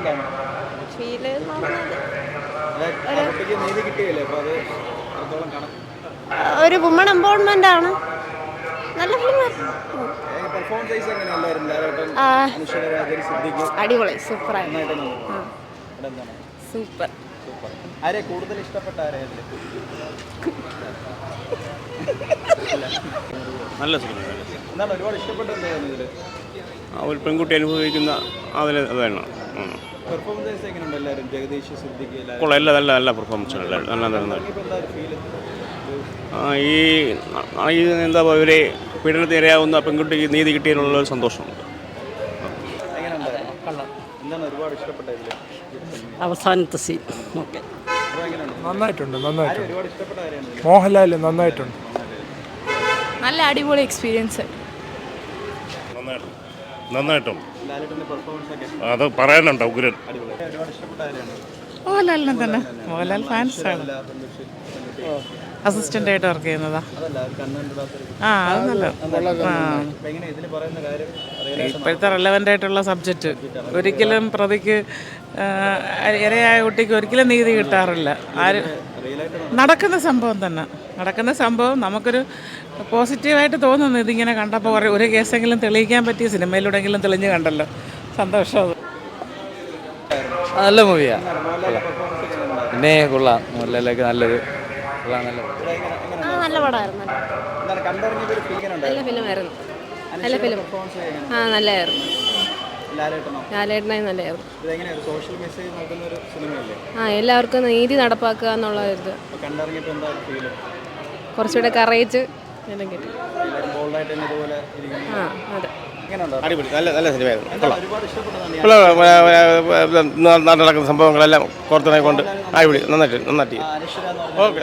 എന്താണ്? ഫീൽ എന്ന് പറഞ്ഞാൽ കുട്ടിക്ക് നീതി കിട്ടിയില്ലേ? അപ്പോൾ അത് അത്രത്തോളം കാണാം. ഒരു വുമൺ എംപവർമെന്റ് ആണ്. നല്ല ഫിലിമായിരുന്നു. പെർഫോമൻസ് വൈസ് എങ്ങനെയാണ് എല്ലാവരും? ലാലേട്ടൻ, അനുശ്വര രാജൻ, സിദ്ദിഖ് അടിപൊളി, സൂപ്പറായിരുന്നു. എന്താണ് സൂപ്പർ. സൂപ്പർ. ആരെ കൂടുതൽ ഇഷ്ടപ്പെട്ട ആരെയാണ്? നല്ല സിനിമ. എന്താണ് ഒരുപാട് ഇഷ്ടപ്പെട്ടത്? എന്തായിരുന്നു ഇതിൽ? ഒരു പെൺകുട്ടി അനുഭവിക്കുന്ന അതിൽ അതാണ്. പെർഫോമൻസ് വൈസ് എങ്ങനെയുണ്ട് എല്ലാവരും? ജഗദീഷ്, സിദ്ദിഖ് എല്ലാവരും കൊള്ളാം. നല്ല നല്ല നല്ല പെർഫോമൻസ് എല്ലാവരും നല്ല നല്ല. ഈ എന്താ പറയുക, ഇവരെ പീഡനത്തിന് ഇരയാവുന്ന പെൺകുട്ടിക്ക് നീതി കിട്ടിയതിനുള്ള ഒരു സന്തോഷമുണ്ട്. എന്താണ് ഒരുപാട് ഇഷ്ടപ്പെട്ടത് ഇതിൽ? അവസാനത്തെ സീൻ ഓക്കെ, നന്നായിട്ടുണ്ട്. മോഹൻലാൽ നന്നായിട്ടുണ്ട്. നല്ല അടിപൊളി എക്സ്പീരിയൻസ്. നന്നായിട്ടും ലാലേട്ടൻ്റെ പെർഫോമൻസ് ഒക്കെ അത് പറയാനുണ്ടോ? ഉഗ്രൻ. ഒരുപാട് ഇഷ്ടപ്പെട്ട ആരെയാണ്? മോഹൻലാലിനെ തന്നെ. മോഹൻലാൽ ഫാൻസാണ്. അസിസ്റ്റന്റ് ആയിട്ട് വർക്ക് ചെയ്യുന്നതാ. അത് നല്ല. ഇപ്പോഴത്തെ റെലവൻ്റ് ആയിട്ടുള്ള സബ്ജക്റ്റ്. ഒരിക്കലും പ്രതിക്ക് ഇരയായ കുട്ടിക്ക് ഒരിക്കലും നീതി കിട്ടാറില്ല. നടക്കുന്ന സംഭവം തന്നെ. നടക്കുന്ന സംഭവം നമുക്കൊരു പോസിറ്റീവായിട്ട് തോന്നുന്നു. ഇതിങ്ങനെ കണ്ടപ്പോൾ ഒരു കേസെങ്കിലും തെളിയിക്കാൻ പറ്റിയ സിനിമയിലൂടെങ്കിലും തെളിഞ്ഞ് കണ്ടല്ലോ. സന്തോഷം. നല്ല മൂവിയാ. പിന്നെ കൊള്ളാം. മോഹൻലാലൊക്കെ നല്ലൊരു നല്ല പടമായിരുന്നു. നല്ല ഫിലിമായിരുന്നു. നല്ല ഫിലിം. നല്ലതായിരുന്നു. ലാലേട്ടനായി നല്ലതായിരുന്നു. എല്ലാവർക്കും നീതി നടപ്പാക്കുക എന്നുള്ള ഇത് കുറച്ചുകൂടെ കറേജ് എല്ലാം കിട്ടി. അതെ. അടിപൊളി. നല്ല നല്ല സിനിമയായിരുന്നു. നാട്ടിൽ നടക്കുന്ന സംഭവങ്ങളെല്ലാം കോർത്തിണക്കൊണ്ട് അടിപൊളി. നന്നായിട്ട് ഓക്കെ.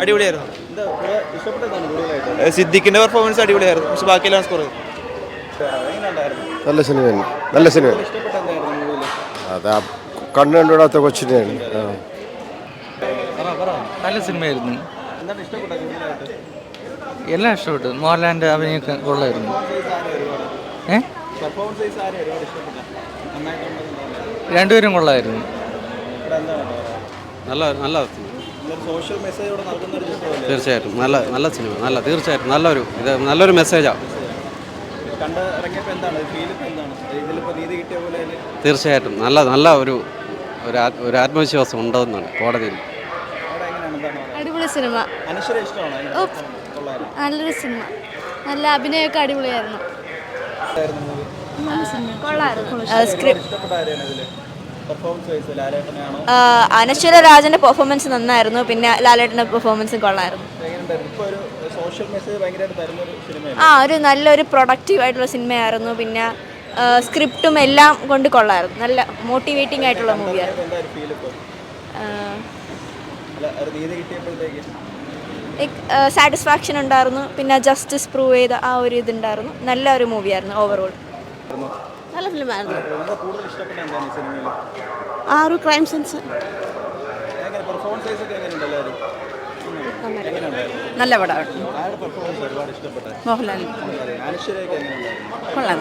അടിപൊളിയായിരുന്നു. സിദ്ദിഖിന്റെ പെർഫോമൻസ് അടിപൊളിയായിരുന്നു. പക്ഷെ ബാക്കിയെല്ലാം സ്കോർ ചെയ്തു. നല്ല സിനിമയാണ്. നല്ല സിനിമ. അതാ കണ്ണു കണ്ടുവിടാത്ത കൊച്ചിനെയാണ്. നല്ല സിനിമയായിരുന്നു. എല്ലാം ഇഷ്ടപ്പെട്ടു. മോഹൻലാലിൻ്റെ അഭിനയൊക്കെ കൊള്ളായിരുന്നു. രണ്ടുപേരും കൊള്ളായിരുന്നു. തീർച്ചയായിട്ടും നല്ല സിനിമ. തീർച്ചയായിട്ടും നല്ലൊരു മെസ്സേജാണ്. തീർച്ചയായിട്ടും നല്ല ഒരു ആത്മവിശ്വാസം ഉണ്ടെന്നാണ് കോടതിയിൽ. അടിപൊളി സിനിമ. നല്ലൊരു സിനിമ. നല്ല അഭിനയമൊക്കെ അടിപൊളിയായിരുന്നു. അനശ്വര രാജന്റെ പെർഫോമൻസ് നന്നായിരുന്നു. പിന്നെ ലാലേട്ടന്റെ പെർഫോമൻസും കൊള്ളായിരുന്നു. ഒരു നല്ലൊരു പ്രൊഡക്റ്റീവ് ആയിട്ടുള്ള സിനിമയായിരുന്നു. പിന്നെ സ്ക്രിപ്റ്റും എല്ലാം കൊണ്ട് കൊള്ളായിരുന്നു. നല്ല മോട്ടിവേറ്റിംഗ് ആയിട്ടുള്ള മൂവിയായിരുന്നു. സാറ്റിസ്ഫാക്ഷൻ ഉണ്ടായിരുന്നു. പിന്നെ ജസ്റ്റിസ് പ്രൂവ് ചെയ്ത ആ ഒരു ഇതുണ്ടായിരുന്നു. നല്ല ഒരു മൂവിയായിരുന്നു ഓവറോൾ. നല്ല ഫിലിമായിരുന്നു. ആ ഒരു ക്രൈം സെൻസ്. നല്ല പടമാണ്. മോഹൻലാൽ കൊള്ളാം.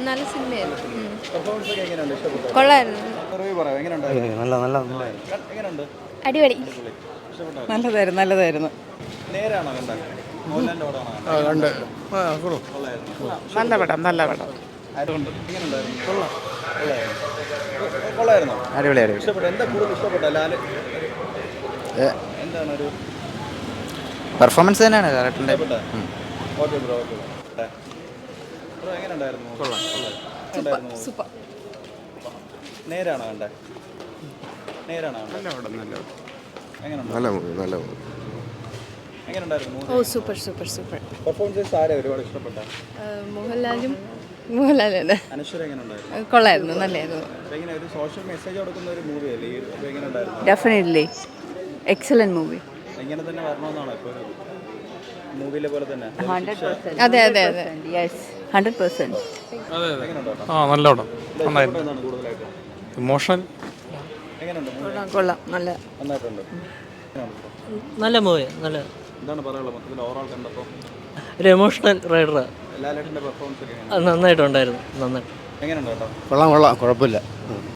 നല്ല സിനിമയായിരുന്നു. കൊള്ളായിരുന്നു. അടിപൊളി. നല്ലതായിരുന്നു. നല്ല പടം. പെർഫോമൻസ് തന്നെയാണ് ലാലേട്ടൻ്റെ. മോഹൻലാലും കൊള്ളായിരുന്നു. നല്ലായിരുന്നു. Definitely excellent movie. അതെ 100%. നല്ല പടം. ഇമോഷണൽ കൊള്ളാം. നല്ല മൂവി. ഒരു എമോഷണൽ റൈഡർ. നന്നായിട്ടുണ്ടായിരുന്നു. എങ്ങനെയുണ്ട് കേട്ടോ? കൊള്ളാം കുഴപ്പമില്ല.